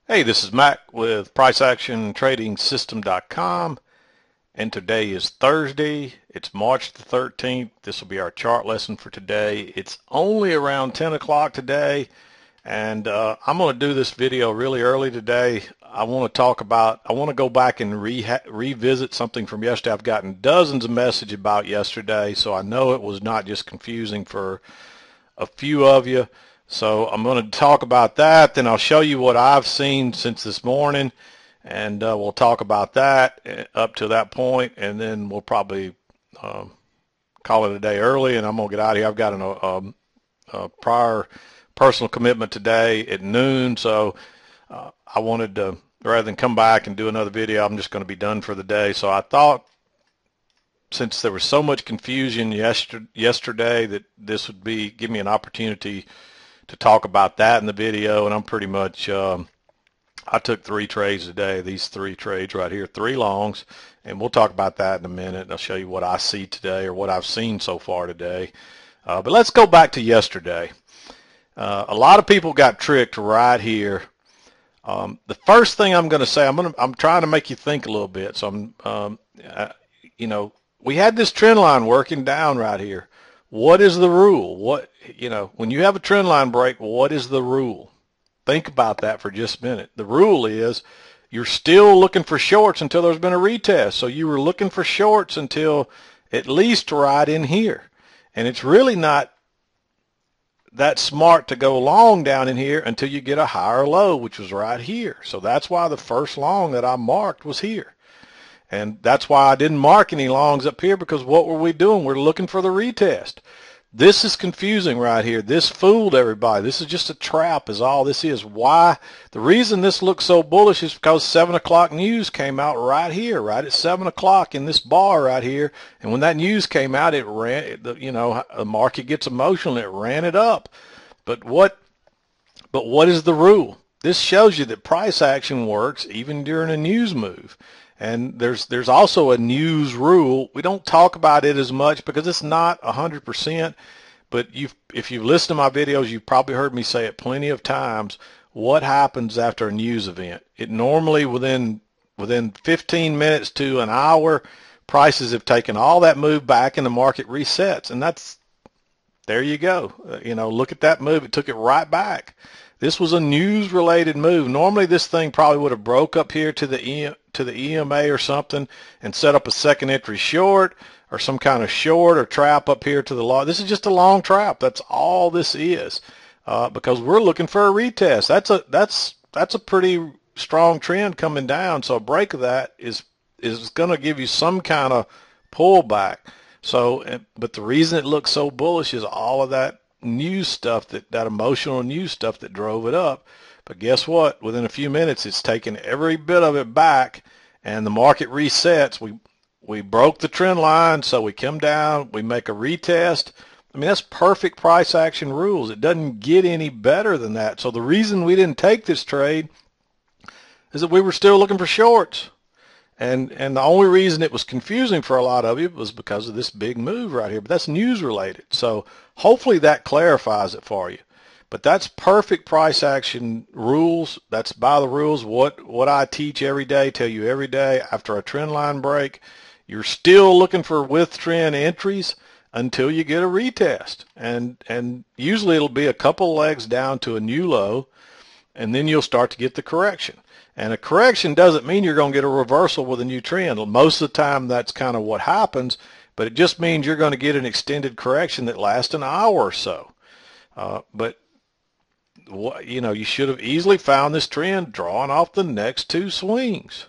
Hey, this is Mac with PriceActionTradingSystem.com, and today is Thursday. It's March the 13th. This will be our chart lesson for today. It's only around 10 o'clock today, and I'm going to do this video really early today. I want to go back and revisit something from yesterday. I've gotten dozens of messages about yesterday, so I know it was not just confusing for a few of you. So I'm going to talk about that. Then I'll show you what I've seen since this morning, and we'll talk about that up to that point, and then we'll probably call it a day early, and I'm going to get out of here. I've got a prior personal commitment today at noon, so I wanted to, rather than come back and do another video, I'm just going to be done for the day. So I thought, since there was so much confusion yesterday, that this would give me an opportunity to talk about that in the video. And I'm pretty much, I took 3 trades today, these 3 trades right here, 3 longs, and we'll talk about that in a minute. And I'll show you what I see today, or what I've seen so far today. But let's go back to yesterday. A lot of people got tricked right here. The first thing I'm going to say, I'm trying to make you think a little bit. So we had this trend line working down right here. What is the rule? When you have a trend line break, what is the rule? Think about that for just a minute. The rule is you're still looking for shorts until there's been a retest. So you were looking for shorts until at least right in here. And it's really not that smart to go long down in here until you get a higher low, which was right here. So that's why the first long that I marked was here. And that's why I didn't mark any longs up here, because what were we doing? We're looking for the retest. This is confusing right here. This fooled everybody. This is just a trap is all this is. Why? The reason this looks so bullish is because 7 o'clock news came out right here, right at 7 o'clock in this bar right here. And when that news came out, it ran, the market gets emotional. It ran it up. But what is the rule? This shows you that price action works even during a news move. And there's also a news rule. We don't talk about it as much because it's not 100%, but if you've listened to my videos, you've probably heard me say it plenty of times. What happens after a news event? It normally within 15 minutes to an hour, prices have taken all that move back and the market resets. And there you go. Look at that move. It took it right back. This was a news-related move. Normally, this thing probably would have broke up here to the EMA or something and set up a second entry short or some kind of short or trap up here to the long. This is just a long trap. That's all this is, because we're looking for a retest. That's a pretty strong trend coming down. So a break of that is going to give you some kind of pullback. So, but the reason it looks so bullish is all of that news stuff, that emotional news stuff that drove it up. But guess what? Within a few minutes, it's taken every bit of it back, and the market resets. We broke the trend line, so we come down, we make a retest. I mean, that's perfect price action rules. It doesn't get any better than that. So the reason we didn't take this trade is that we were still looking for shorts. And the only reason it was confusing for a lot of you was because of this big move right here. But that's news related. So hopefully that clarifies it for you. But that's perfect price action rules. That's by the rules. What I teach every day, tell you every day, after a trend line break, you're still looking for with trend entries until you get a retest. And usually it'll be a couple legs down to a new low, and then you'll start to get the correction. And a correction doesn't mean you're going to get a reversal with a new trend. Most of the time, that's kind of what happens, but it just means you're going to get an extended correction that lasts an hour or so. But you should have easily found this trend drawing off the next 2 swings.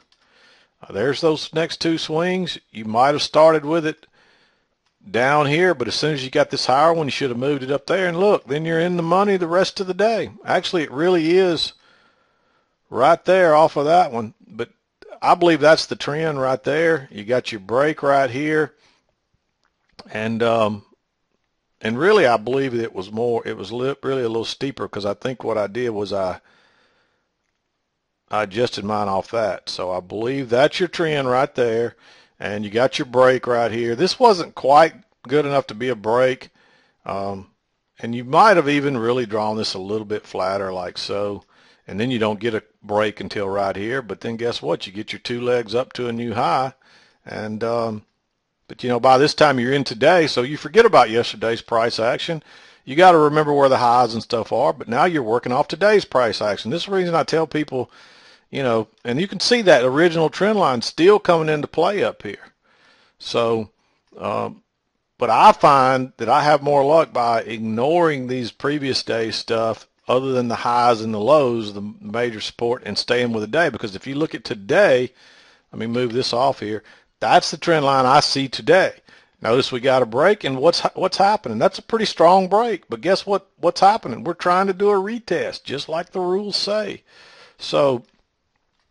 There's those next 2 swings. You might have started with it down here, but as soon as you got this higher one, you should have moved it up there. And look, then you're in the money the rest of the day. Actually, it really is right there off of that one. But I believe that's the trend right there. You got your break right here. And really I believe that it was really a little steeper, because I think what I did was I adjusted mine off that. So I believe that's your trend right there. And you got your break right here. This wasn't quite good enough to be a break. And you might have even really drawn this a little bit flatter like so. and then you don't get a break until right here. But then guess what? You get your two legs up to a new high, and but you know, by this time you're in today, so you forget about yesterday's price action. You got to remember where the highs and stuff are, but now you're working off today's price action. This is the reason I tell people, you know, and you can see that original trend line still coming into play up here. So, but I find that I have more luck by ignoring these previous day stuff other than the highs and the lows, the major support, and staying with the day. Because if you look at today, let me move this off here. That's the trend line I see today. Notice we got a break, and what's happening? That's a pretty strong break. But guess what's happening? We're trying to do a retest, just like the rules say. So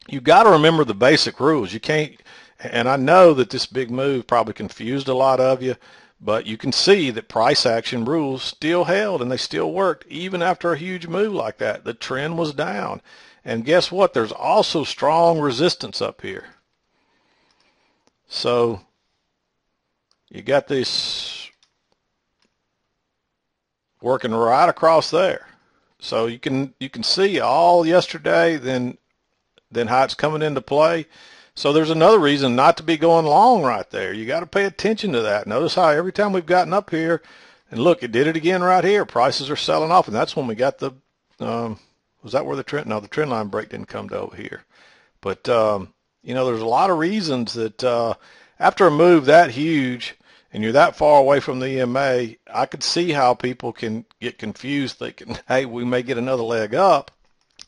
you got to remember the basic rules. You can't, and I know that this big move probably confused a lot of you, but you can see that price action rules still held, and they still worked even after a huge move like that. The trend was down. And guess what? There's also strong resistance up here. So you got this working right across there. So you can see all yesterday, then how it's coming into play. So there's another reason not to be going long right there. You got to pay attention to that. Notice how every time we've gotten up here, and look, it did it again right here. Prices are selling off, and that's when we got the was that where the trend? No, the trend line break didn't come to over here. But you know, there's a lot of reasons that after a move that huge and you're that far away from the EMA, I could see how people can get confused thinking, hey, we may get another leg up.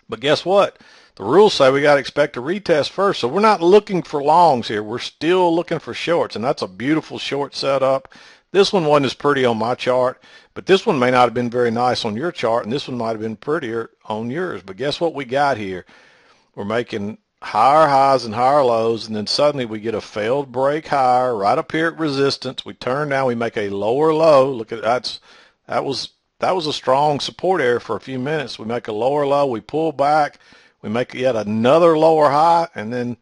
But guess what? The rules say we got to expect a retest first. So we're not looking for longs here. We're still looking for shorts, and that's a beautiful short setup. This one wasn't as pretty on my chart, but this one may not have been very nice on your chart, and this one might have been prettier on yours. But guess what we got here? We're making higher highs and higher lows, and then suddenly we get a failed break higher right up here at resistance. We turn down, we make a lower low. Look at that was a strong support area for a few minutes. We make a lower low, we pull back, we make yet another lower high, and then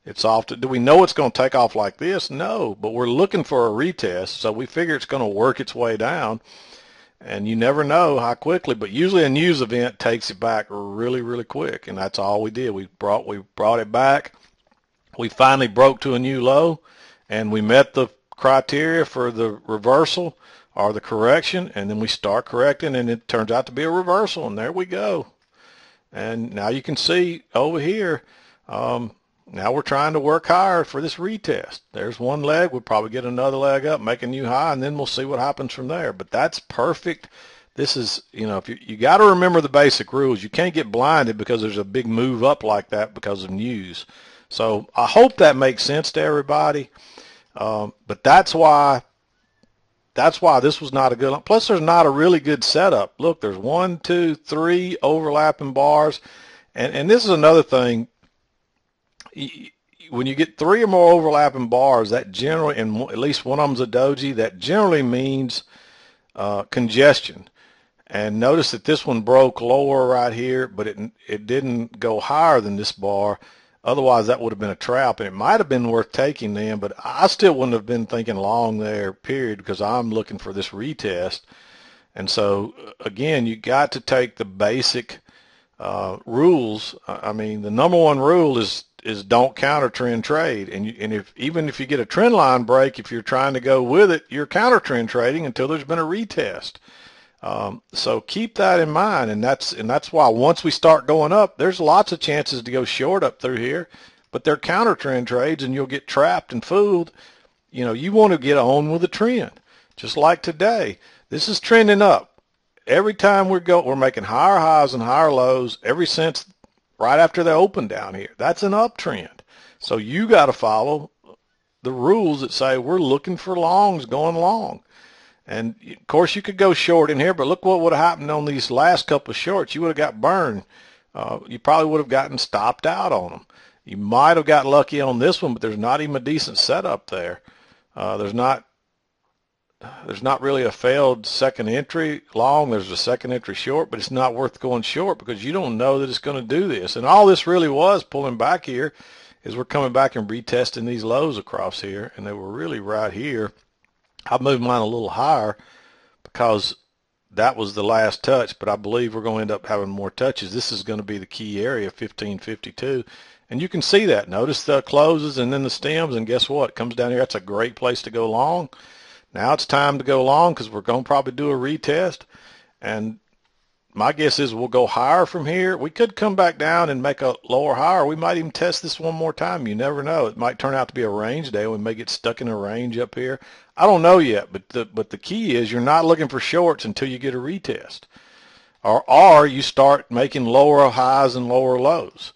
it's off. Do we know it's going to take off like this? No, but we're looking for a retest, so we figure it's going to work its way down. And you never know how quickly, but usually a news event takes it back really, really quick, and that's all we did. We brought it back. We finally broke to a new low, and we met the criteria for the reversal or the correction, and then we start correcting, and it turns out to be a reversal, and there we go. And now you can see over here, now we're trying to work higher for this retest. There's one leg. We'll probably get another leg up, make a new high, and then we'll see what happens from there. But that's perfect. This is, you know, if you got to remember the basic rules. You can't get blinded because there's a big move up like that because of news. So I hope that makes sense to everybody. But that's why this was not a good. Plus, there's not a really good setup. Look, there's 1, 2, 3 overlapping bars, and this is another thing. When you get 3 or more overlapping bars, that generally, and at least one of them's a doji, that generally means congestion. And notice that this one broke lower right here, but it didn't go higher than this bar. Otherwise, that would have been a trap, and it might have been worth taking then, but I still wouldn't have been thinking long there, period, because I'm looking for this retest. And so, again, you got to take the basic rules. I mean, the number one rule is don't counter trend trade, and even if you get a trend line break, if you're trying to go with it, you're counter trend trading until there's been a retest. So keep that in mind, and that's why once we start going up, there's lots of chances to go short up through here, but they're counter trend trades, and you'll get trapped and fooled. You know, you want to get on with the trend, just like today. This is trending up. Every time we're making higher highs and higher lows ever since right after they open down here. That's an uptrend. So you got to follow the rules that say we're looking for longs going long. And, of course, you could go short in here, but look what would have happened on these last couple of shorts. You would have got burned. You probably would have gotten stopped out on them. You might have got lucky on this one, but there's not even a decent setup there. There's not really a failed second entry long. There's a second entry short, but it's not worth going short because you don't know that it's going to do this. And all this really was pulling back here is we're coming back and retesting these lows across here, and they were really right here. I moved mine a little higher because that was the last touch, but I believe we're going to end up having more touches. This is going to be the key area, 1552. And you can see that. Notice the closes and then the stems, and guess what? It comes down here. That's a great place to go long. Now it's time to go long because we're going to probably do a retest. And my guess is we'll go higher from here. We could come back down and make a lower higher. We might even test this one more time. You never know. It might turn out to be a range day. We may get stuck in a range up here. I don't know yet, but the key is you're not looking for shorts until you get a retest. Or you start making lower highs and lower lows.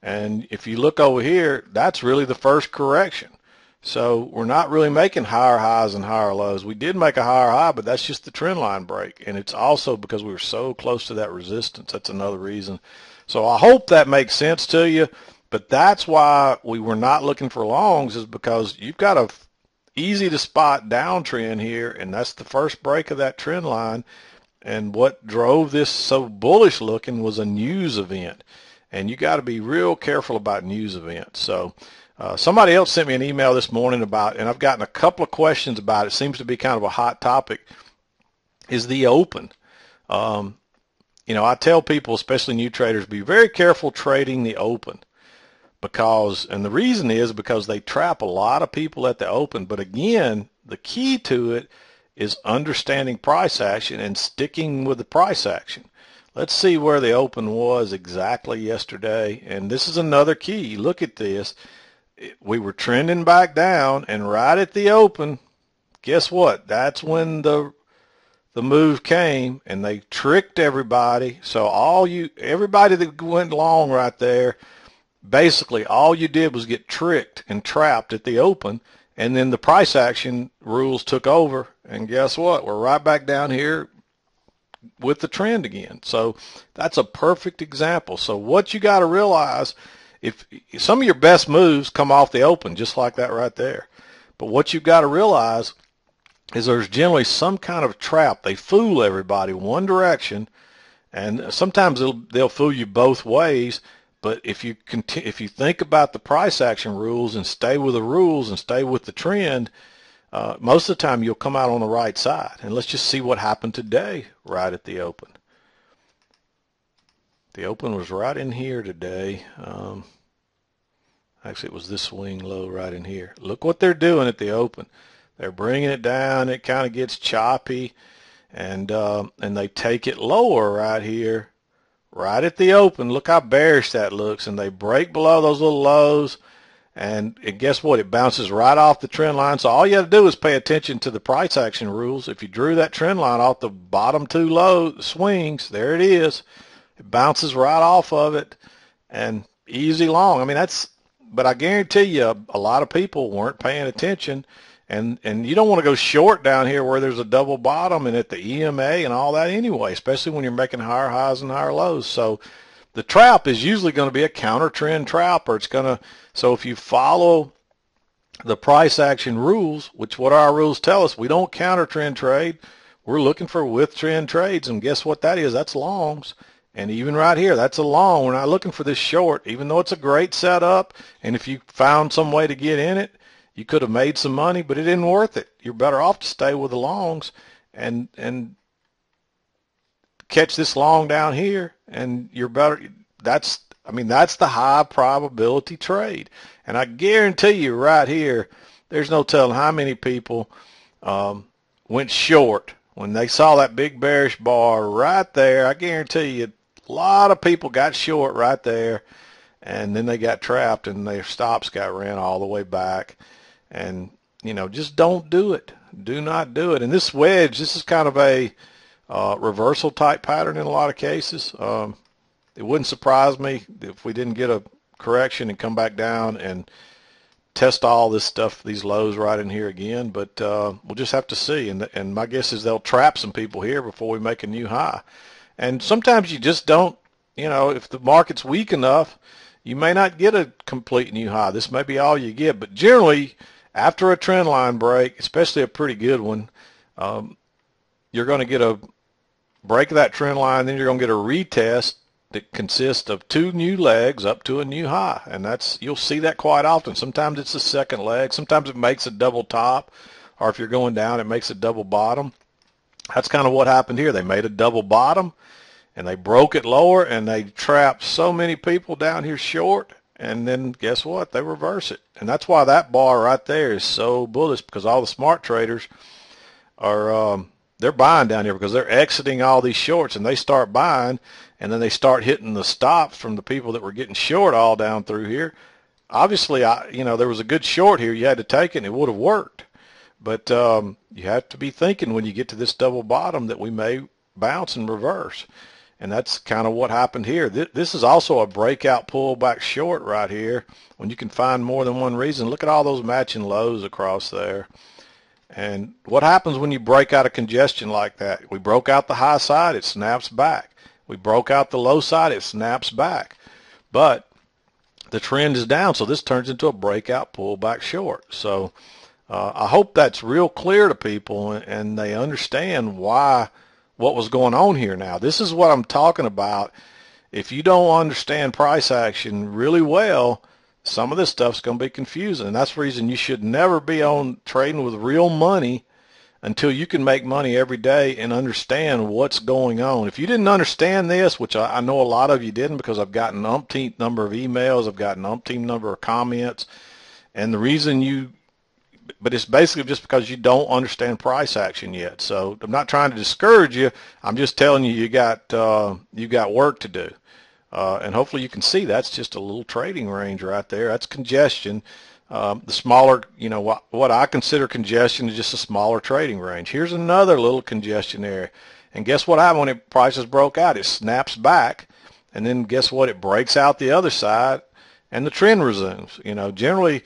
And if you look over here, that's really the first correction. So we're not really making higher highs and higher lows. We did make a higher high, but that's just the trend line break. And it's also because we were so close to that resistance. That's another reason. So I hope that makes sense to you. But that's why we were not looking for longs, is because you've got a easy to spot downtrend here, and that's the first break of that trend line. And what drove this so bullish looking was a news event. And you got to be real careful about news events. So somebody else sent me an email this morning about, and I've gotten a couple of questions about it. It seems to be kind of a hot topic, is the open. You know, I tell people, especially new traders, be very careful trading the open. Because, and the reason is because they trap a lot of people at the open. But again, the key to it is understanding price action and sticking with the price action. Let's see where the open was exactly yesterday. And this is another key. Look at this. We were trending back down, and right at the open, guess what? That's when the move came, and they tricked everybody. So everybody that went long right there, basically all you did was get tricked and trapped at the open, and then the price action rules took over, and guess what? We're right back down here with the trend again. So that's a perfect example. So what you got to realize, if some of your best moves come off the open, just like that right there, but what you've got to realize is there's generally some kind of trap. They fool everybody one direction, and sometimes they'll fool you both ways. But if you think about the price action rules and stay with the rules and stay with the trend, most of the time you'll come out on the right side. And let's just see what happened today right at the open. The open was right in here today. Actually, it was this swing low right in here. Look what they're doing at the open. They're bringing it down. It kind of gets choppy, and they take it lower right here, right at the open. Look how bearish that looks, and they break below those little lows. And guess what? It bounces right off the trend line. So all you have to do is pay attention to the price action rules. If you drew that trend line off the bottom two low swings, there it is. It bounces right off of it, and easy long. I mean, but I guarantee you a lot of people weren't paying attention. And you don't want to go short down here where there's a double bottom and at the EMA and all that anyway, especially when you're making higher highs and higher lows. So the trap is usually going to be a counter trend trap, or so if you follow the price action rules, which what our rules tell us, we don't counter trend trade. We're looking for with trend trades, and guess what that is? That's longs. And even right here, that's a long. We're not looking for this short, even though it's a great setup. And if you found some way to get in it, you could have made some money, but it isn't worth it. You're better off to stay with the longs and catch this long down here, and you're better. That's the high probability trade. And I guarantee you right here, there's no telling how many people went short when they saw that big bearish bar right there. I guarantee you a lot of people got short right there, and then they got trapped, and their stops got ran all the way back. And, just don't do it. Do not do it. And this wedge, this is kind of a reversal type pattern in a lot of cases. It wouldn't surprise me if we didn't get a correction and come back down and test all this stuff, these lows right in here again. But we'll just have to see. And my guess is they'll trap some people here before we make a new high. And sometimes you just don't, if the market's weak enough, you may not get a complete new high. This may be all you get. But generally, after a trend line break, especially a pretty good one, you're going to get a break of that trend line, then you're going to get a retest that consists of two new legs up to a new high. And you'll see that quite often. Sometimes it's a second leg. Sometimes it makes a double top, or if you're going down, it makes a double bottom. That's kind of what happened here. They made a double bottom, and they broke it lower, and they trapped so many people down here short, and then guess what? They reverse it. And that's why that bar right there is so bullish, because all the smart traders are they're buying down here because they're exiting all these shorts, and they start buying, and then they start hitting the stops from the people that were getting short all down through here. Obviously, there was a good short here. You had to take it, and it would have worked. But you have to be thinking when you get to this double bottom that we may bounce and reverse. And that's kind of what happened here. This is also a breakout pullback short right here when you can find more than one reason. Look at all those matching lows across there. And what happens when you break out of congestion like that? We broke out the high side, it snaps back. We broke out the low side, it snaps back. But the trend is down, so this turns into a breakout pullback short. So I hope that's real clear to people and they understand what was going on here now. This is what I'm talking about. If you don't understand price action really well, some of this stuff's going to be confusing. And that's the reason you should never be on trading with real money until you can make money every day and understand what's going on. If you didn't understand this, which I know a lot of you didn't, because I've gotten umpteenth number of emails, I've gotten umpteenth number of comments, and the reason but it's basically just because you don't understand price action yet. So I'm not trying to discourage you. I'm just telling you you got work to do. And hopefully you can see that's just a little trading range right there. That's congestion. The smaller, what I consider congestion is just a smaller trading range. Here's another little congestion area. And guess what happened when prices broke out? It snaps back. And then guess what? It breaks out the other side and the trend resumes. Generally,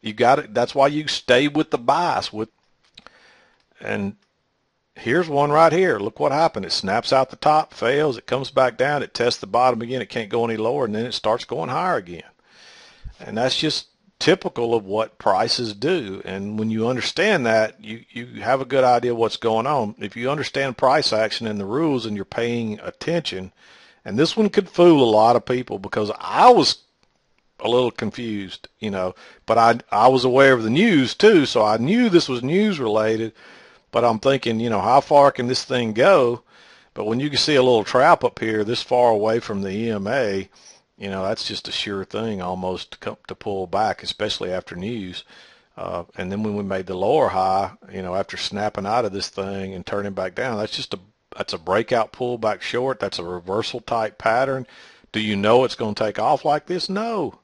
you got it. That's why you stay with the bias. And here's one right here. Look what happened. It snaps out the top, fails, it comes back down, it tests the bottom again, it can't go any lower, and then it starts going higher again. And that's just typical of what prices do. And when you understand that, you have a good idea what's going on. If you understand price action and the rules and you're paying attention, and this one could fool a lot of people because I was a little confused, but I was aware of the news too, so I knew this was news related. But I'm thinking, how far can this thing go? But when you can see a little trap up here this far away from the EMA, that's just a sure thing almost to pull back, especially after news. And then when we made the lower high, after snapping out of this thing and turning back down, that's a breakout pullback short. That's a reversal type pattern. Do you know it's going to take off like this? No.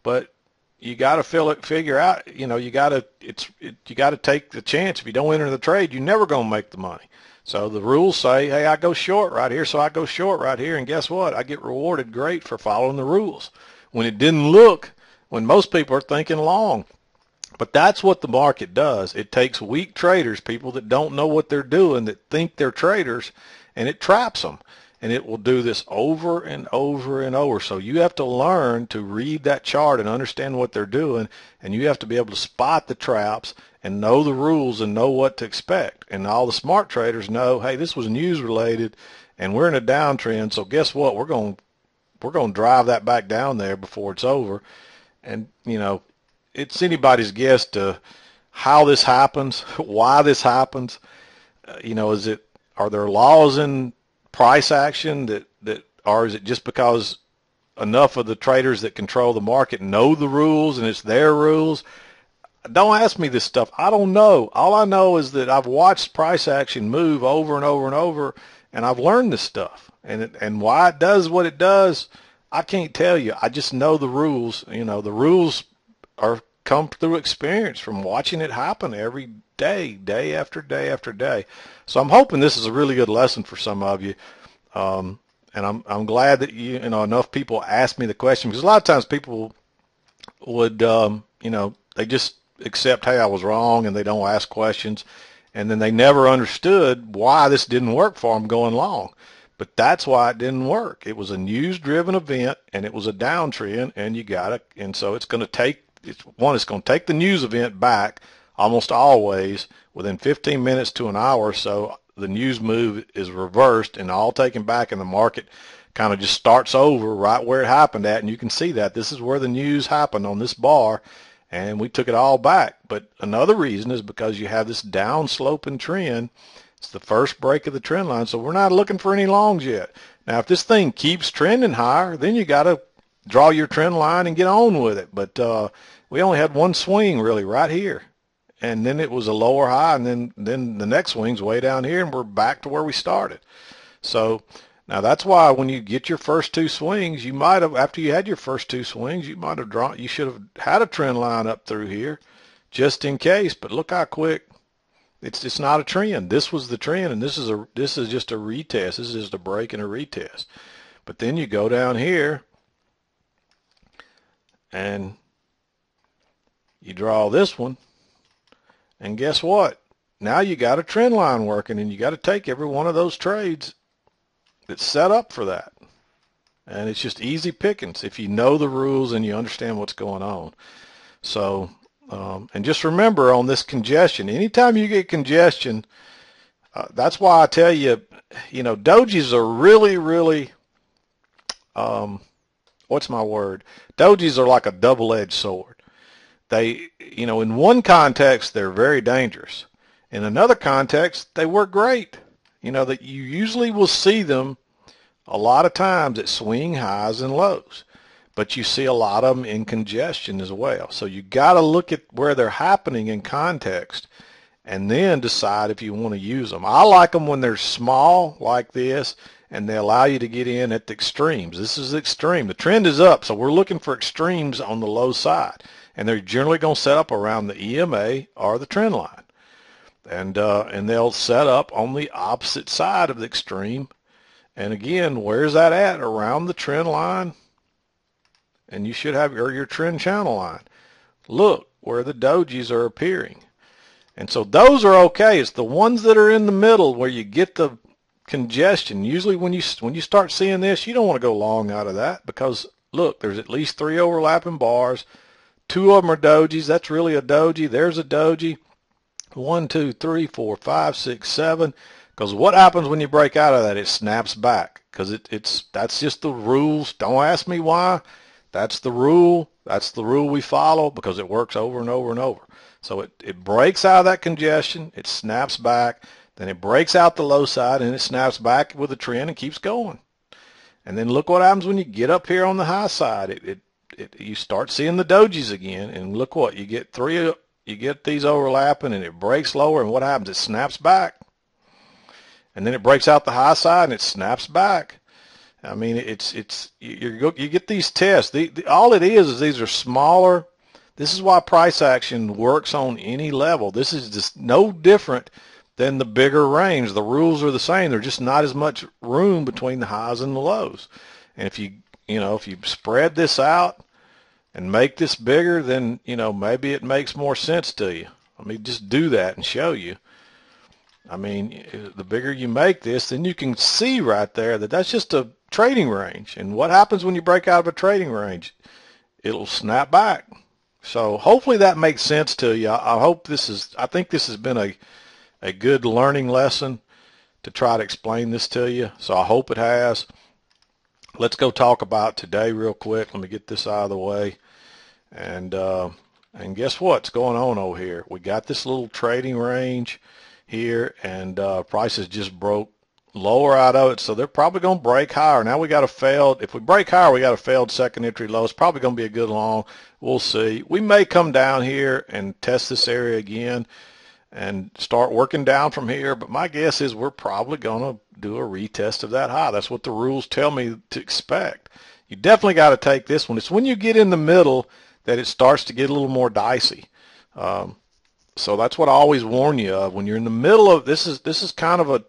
But you got to figure out, you got to take the chance. If you don't enter the trade, you're never going to make the money. So the rules say, hey, I go short right here, so I go short right here, and guess what? I get rewarded great for following the rules. When it didn't look, when most people are thinking long. But that's what the market does. It takes weak traders, people that don't know what they're doing, that think they're traders, and it traps them. And it will do this over and over and over. So you have to learn to read that chart and understand what they're doing, and you have to be able to spot the traps and know the rules and know what to expect. And all the smart traders know, hey, this was news related, and we're in a downtrend. So guess what? We're going to drive that back down there before it's over. And it's anybody's guess to how this happens, why this happens. Are there laws in price action or is it just because enough of the traders that control the market know the rules and it's their rules? Don't ask me this stuff. I don't know. All I know is that I've watched price action move over and over and over, and I've learned this stuff. And why it does what it does, I can't tell you. I just know the rules. The rules are come through experience from watching it happen every day, day after day after day. So I'm hoping this is a really good lesson for some of you. And I'm glad that enough people ask me the question, because a lot of times people would they just accept, hey, I was wrong, and they don't ask questions, and then they never understood why this didn't work for them going long. But that's why it didn't work. It was a news-driven event, and it was a downtrend, and so it's going to take it's going to take the news event back almost always within 15 minutes to an hour. So the news move is reversed and all taken back, and the market kind of just starts over right where it happened at. And you can see that this is where the news happened on this bar, and we took it all back. But another reason is because you have this down sloping trend, It's the first break of the trend line, so we're not looking for any longs yet. Now, if this thing keeps trending higher, then you got to draw your trend line and get on with it. But we only had one swing really right here, and then it was a lower high, and then the next swing's way down here, and we're back to where we started. So now that's why when you get your first two swings, you might have, after you had your first two swings, you might have drawn, you should have had a trend line up through here just in case. But look how quick. It's not a trend. This was the trend, and this is just a retest. This is just a break and a retest. But then you go down here and you draw this one, and guess what? Now you got a trend line working, and you got to take every one of those trades that's set up for that. And it's just easy pickings if you know the rules and you understand what's going on. So and just remember on this congestion, anytime you get congestion, that's why I tell you, dojis are really, what's my word? Dojis are like a double-edged sword. They, in one context, they're very dangerous. In another context, they work great. That you usually will see them a lot of times at swing highs and lows. But you see a lot of them in congestion as well. So you got to look at where they're happening in context and then decide if you want to use them. I like them when they're small like this and they allow you to get in at the extremes. This is extreme. The trend is up, so we're looking for extremes on the low side. And they're generally going to set up around the EMA or the trend line. And they'll set up on the opposite side of the extreme. And again, where's that at? Around the trend line. And you should have your trend channel line. Look where the dojis are appearing. And so those are okay. It's the ones that are in the middle where you get the congestion. Usually when you start seeing this, you don't want to go long out of that because, look, there's at least 3 overlapping bars. 2 of them are dojis. That's really a doji. There's a doji. 1, 2, 3, 4, 5, 6, 7. Because what happens when you break out of that? It snaps back because that's just the rules. Don't ask me why. That's the rule. That's the rule we follow because it works over and over and over. So it breaks out of that congestion. It snaps back. Then it breaks out the low side and it snaps back with a trend and keeps going. And then look what happens when you get up here on the high side. You start seeing the dojis again. And look what, you get these overlapping and it breaks lower. And what happens? It snaps back. And then it breaks out the high side and it snaps back. I mean, you get these tests. All it is these are smaller. This is why price action works on any level. This is just no different than the bigger range. The rules are the same. There's just not as much room between the highs and the lows. And if you spread this out and make this bigger, then maybe it makes more sense to you. Let me just do that and show you. I mean, the bigger you make this, then you can see right there that that's just a trading range. And what happens when you break out of a trading range? It'll snap back. So hopefully that makes sense to you. I think this has been a good learning lesson to try to explain this to you. So I hope it has. Let's go talk about today real quick. Let me get this out of the way. And guess what's going on over here? We got this little trading range here, and prices just broke lower out of it, so they're probably going to break higher. Now we got a failed, if we break higher, we got a failed second entry low. It's probably going to be a good long. We'll see. We may come down here and test this area again and start working down from here, but my guess is we're probably going to do a retest of that high. That's what the rules tell me to expect. You definitely got to take this one. It's when you get in the middle that it starts to get a little more dicey. So that's what I always warn you of. When you're in the middle of this is kind of a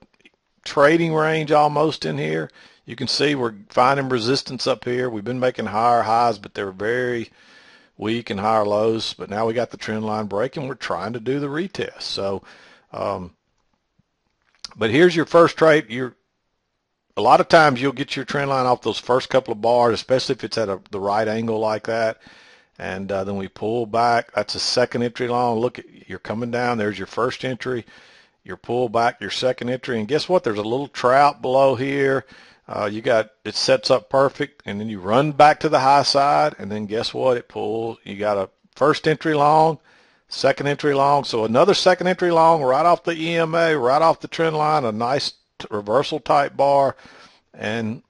trading range almost in here. You can see we're finding resistance up here. We've been making higher highs, but they're very weak and higher lows. But now we got the trend line break, and we're trying to do the retest. So, but here's your first trade. A lot of times you'll get your trend line off those first couple of bars, especially if it's at the right angle like that. And then we pull back. That's a second entry long. Look, you're coming down. There's your first entry. Your pull back, your second entry. And guess what? There's a little trout below here. It sets up perfect. And then you run back to the high side. And then guess what? It pulls. You got a first entry long, second entry long. So another second entry long right off the EMA, right off the trend line, a nice reversal type bar, and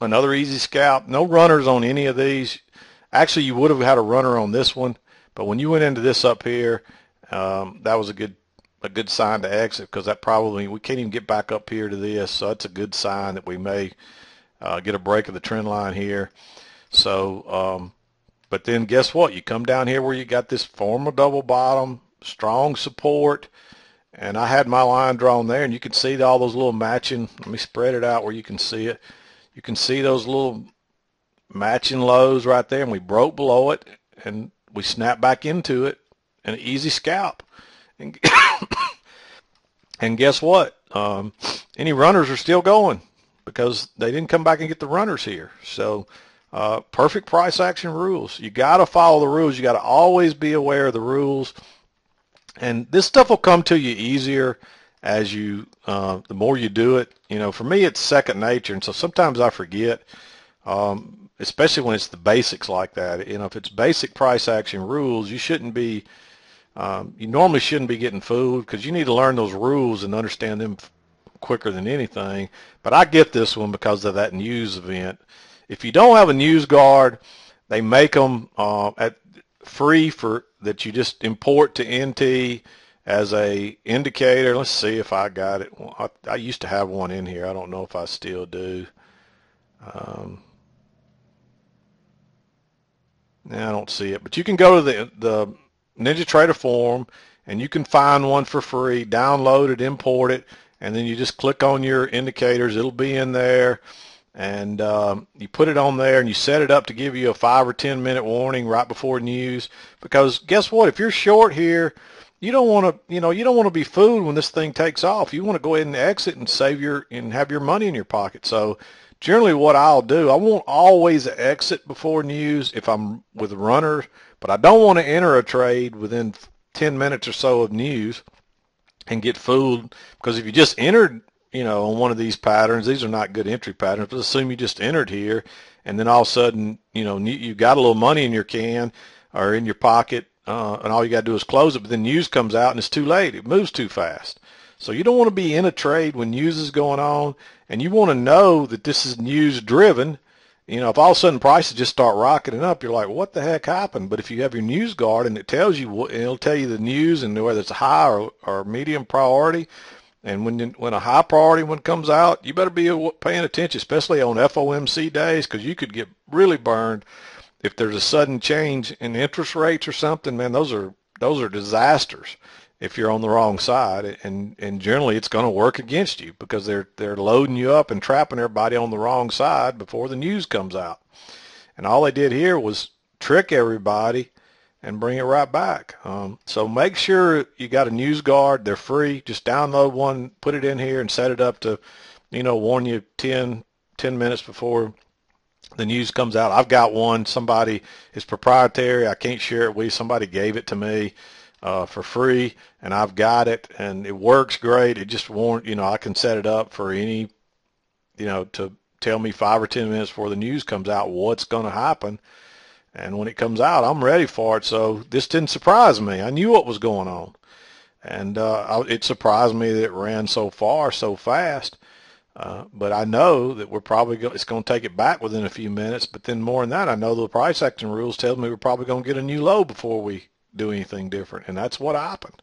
another easy scalp. No runners on any of these. Actually, you would have had a runner on this one, but when you went into this up here, that was a good sign to exit, because that probably, we can't even get back up here to this, so that's a good sign that we may get a break of the trend line here. So, but then guess what? You come down here where you got this formal double bottom, strong support, and I had my line drawn there, and you can see all those little matching. Let me spread it out where you can see it. You can see those little matching lows right there, and we broke below it, and we snapped back into it, an easy scalp. And, and guess what? Any runners are still going because they didn't come back and get the runners here. So perfect price action rules. You got to follow the rules. You got to always be aware of the rules. And this stuff will come to you easier as you, the more you do it. You know, for me, it's second nature, and so sometimes I forget, especially when it's the basics like that. You know, if it's basic price action rules, you shouldn't be, you normally shouldn't be getting fooled, because you need to learn those rules and understand them quicker than anything. But I get this one because of that news event. If you don't have a news guard, they make them at free for that you just import to NT as a indicator. Let's see if I got it. I used to have one in here. I don't know if I still do. I don't see it, but you can go to the NinjaTrader forum and you can find one for free, download it, import it, and then you just click on your indicators. It'll be in there, and you put it on there and you set it up to give you a 5 or 10 minute warning right before news. Because guess what? If you're short here, you don't want to, you don't want to be fooled when this thing takes off. You want to go ahead and exit and save and have your money in your pocket. So generally what I'll do, I won't always exit before news if I'm with runners, but I don't want to enter a trade within 10 minutes or so of news and get fooled. Because if you just entered, on one of these patterns, these are not good entry patterns, but assume you just entered here, and then all of a sudden, you got a little money in your can or in your pocket, and all you got to do is close it, but then news comes out and it's too late. It moves too fast. So you don't want to be in a trade when news is going on, and you want to know that this is news driven. If all of a sudden prices just start rocketing up, you're like, what the heck happened? But if you have your news guard and it tells you, it'll tell you the news and whether it's a high or medium priority. And when a high priority one comes out, you better be paying attention, especially on FOMC days, because you could get really burned if there's a sudden change in interest rates or something. Man, those are disasters if you're on the wrong side, and generally it's going to work against you because they're loading you up and trapping everybody on the wrong side before the news comes out. And all they did here was trick everybody and bring it right back. So make sure you got a news guard. They're free. Just download one, put it in here, and set it up to, warn you 10 minutes before the news comes out. I've got one. Somebody, it's proprietary. I can't share it with you. Somebody gave it to me for free, and I've got it, and it works great. It just warned, I can set it up for any, to tell me 5 or 10 minutes before the news comes out what's going to happen. And when it comes out, I'm ready for it. So this didn't surprise me. I knew what was going on. And it surprised me that it ran so far, so fast. But I know that it's going to take it back within a few minutes. But then more than that, I know the price action rules tell me we're probably going to get a new low before we do anything different. And that's what happened.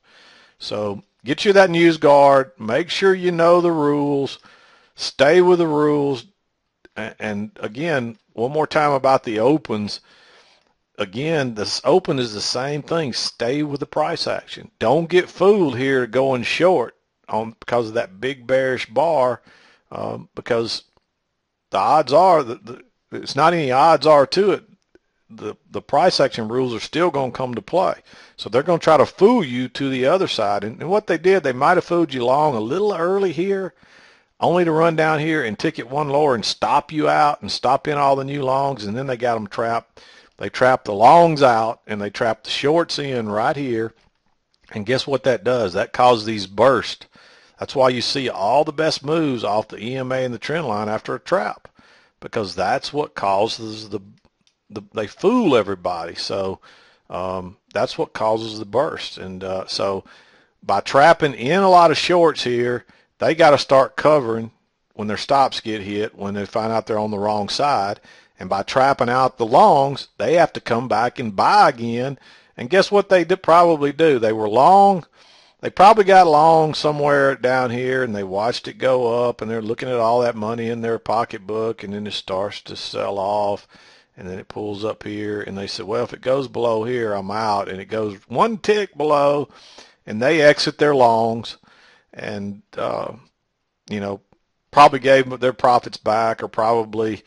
So get you that news guard. Make sure you know the rules. Stay with the rules. And again, one more time about the opens. Again, this open is the same thing. Stay with the price action. Don't get fooled here going short because of that big bearish bar, because the odds are it's not any odds are to it. The price action rules are still going to come to play. So they're going to try to fool you to the other side. And what they did, they might have fooled you long a little early here, only to run down here and ticket one lower and stop you out and stop in all the new longs, and then they got them trapped. They trapped the longs out, and they trapped the shorts in right here. And guess what that does? That causes these bursts. That's why you see all the best moves off the EMA and the trend line after a trap, because that's what causes they fool everybody. So That's what causes the burst. And so by trapping in a lot of shorts here, they got to start covering when their stops get hit, when they find out they're on the wrong side. And by trapping out the longs, they have to come back and buy again. And guess what they did probably do? They were long. They probably got long somewhere down here, and they watched it go up, and they're looking at all that money in their pocketbook, and then it starts to sell off, and then it pulls up here, and they said, well, if it goes below here, I'm out. And it goes one tick below, and they exit their longs, and probably gave their profits back, or probably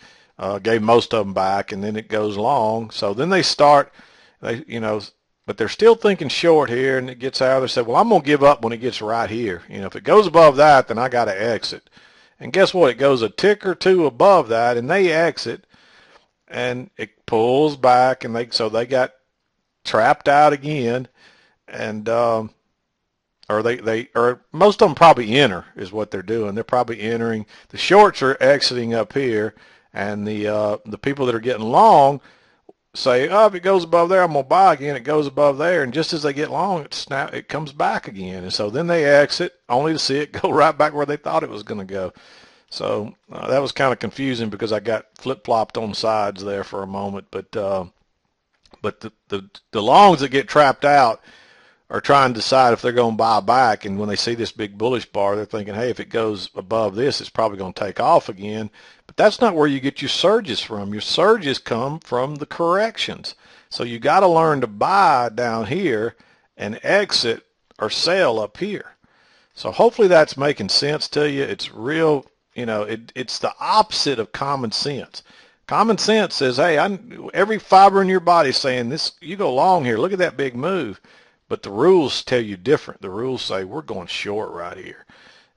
gave most of them back, and then it goes long. So then they start, but they're still thinking short here, and it gets out. They said, well, I'm going to give up when it gets right here. If it goes above that, then I got to exit. And guess what? It goes a tick or two above that, and they exit, and it pulls back, and so they got trapped out again, and or most of them probably enter is what they're doing. They're probably entering. The shorts are exiting up here, and the people that are getting long say, oh, if it goes above there, I'm going to buy again. It goes above there, and just as they get long, it comes back again. And so then they exit only to see it go right back where they thought it was going to go. So that was kind of confusing because I got flip-flopped on sides there for a moment. But the longs that get trapped out are trying to decide if they're going to buy back, and when they see this big bullish bar, they're thinking, hey, if it goes above this, it's probably going to take off again. But that's not where you get your surges from. Your surges come from the corrections. So you got to learn to buy down here and exit or sell up here. So hopefully that's making sense to you. It's real, it's the opposite of common sense. Common sense says, hey, every fiber in your body is saying this, you go long here, look at that big move. But the rules tell you different. The rules say we're going short right here.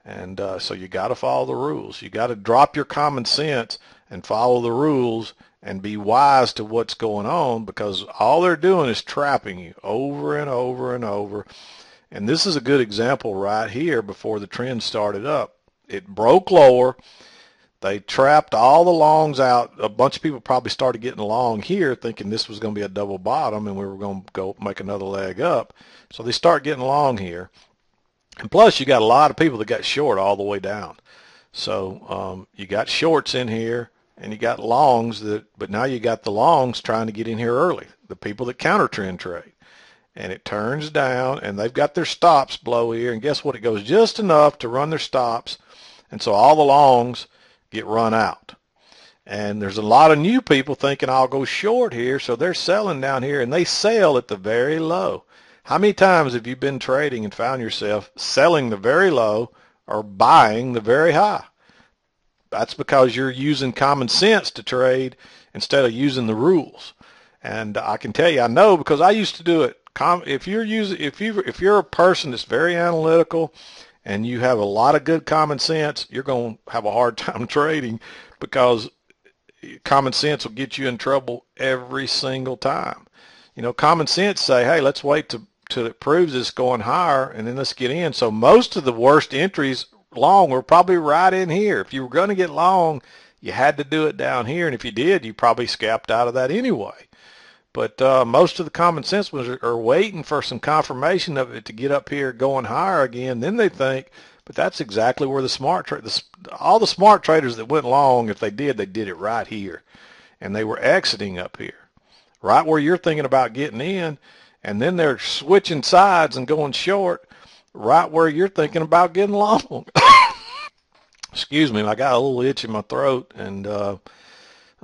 And so you got to follow the rules. You got to drop your common sense and follow the rules and be wise to what's going on, because all they're doing is trapping you over and over and over. And this is a good example right here before the trend started up. It broke lower. They trapped all the longs out. A bunch of people probably started getting long here thinking this was going to be a double bottom and we were going to go make another leg up. So they start getting long here. And plus you got a lot of people that got short all the way down. So you got shorts in here and you got longs, but now you got the longs trying to get in here early, the people that counter trend trade. And it turns down and they've got their stops below here. And guess what? It goes just enough to run their stops. And so all the longs get run out. And there's a lot of new people thinking I'll go short here, so they're selling down here, and they sell at the very low. How many times have you been trading and found yourself selling the very low or buying the very high? That's because you're using common sense to trade instead of using the rules. And I can tell you, I know because I used to do it. If you're a person that's very analytical and you have a lot of good common sense, you're going to have a hard time trading, because common sense will get you in trouble every single time. Common sense say, hey, let's wait till it proves it's going higher, and then let's get in. So most of the worst entries long were probably right in here. If you were going to get long, you had to do it down here, and if you did, you probably scalped out of that anyway. But most of the common sense ones are waiting for some confirmation of it to get up here going higher again. Then they think, but that's exactly where all the smart traders that went long, if they did it right here. And they were exiting up here, right where you're thinking about getting in. And then they're switching sides and going short right where you're thinking about getting long. Excuse me, I got a little itch in my throat, and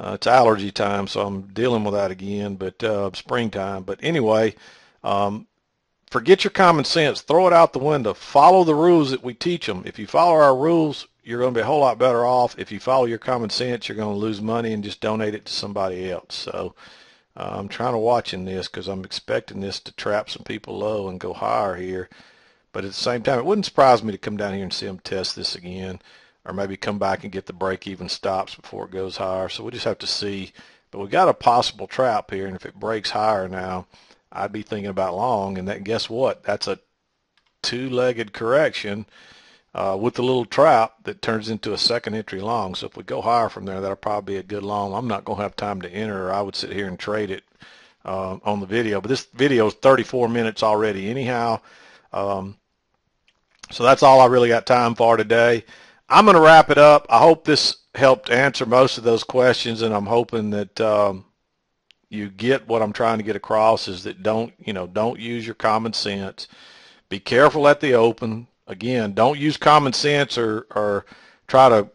it's allergy time, so I'm dealing with that again, but springtime. But anyway, forget your common sense. Throw it out the window. Follow the rules that we teach them. If you follow our rules, you're going to be a whole lot better off. If you follow your common sense, you're going to lose money and just donate it to somebody else. So I'm trying to watch in this because I'm expecting this to trap some people low and go higher here. But at the same time, it wouldn't surprise me to come down here and see them test this again, or maybe come back and get the break-even stops before it goes higher. So we'll just have to see. But we got a possible trap here, and if it breaks higher now, I'd be thinking about long. And guess what? That's a two-legged correction with a little trap that turns into a second entry long. So if we go higher from there, that'll probably be a good long. I'm not going to have time to enter. I would sit here and trade it on the video, but this video is 34 minutes already anyhow. So that's all I really got time for today. I'm going to wrap it up. I hope this helped answer most of those questions, and I'm hoping that you get what I'm trying to get across is that don't use your common sense. Be careful at the open. Again, don't use common sense or try to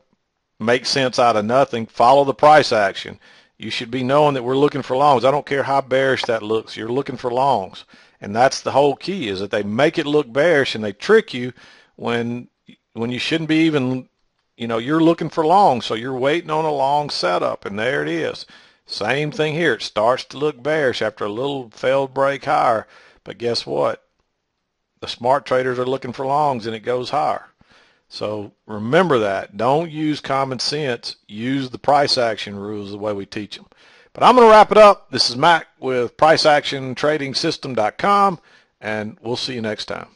make sense out of nothing. Follow the price action. You should be knowing that we're looking for longs. I don't care how bearish that looks. You're looking for longs. And that's the whole key, is that they make it look bearish and they trick you when you shouldn't be even, you're looking for longs. So you're waiting on a long setup, and there it is. Same thing here. It starts to look bearish after a little failed break higher. But guess what? The smart traders are looking for longs, and it goes higher. So remember that. Don't use common sense. Use the price action rules the way we teach them. But I'm going to wrap it up. This is Mac with PriceActionTradingSystem.com, and we'll see you next time.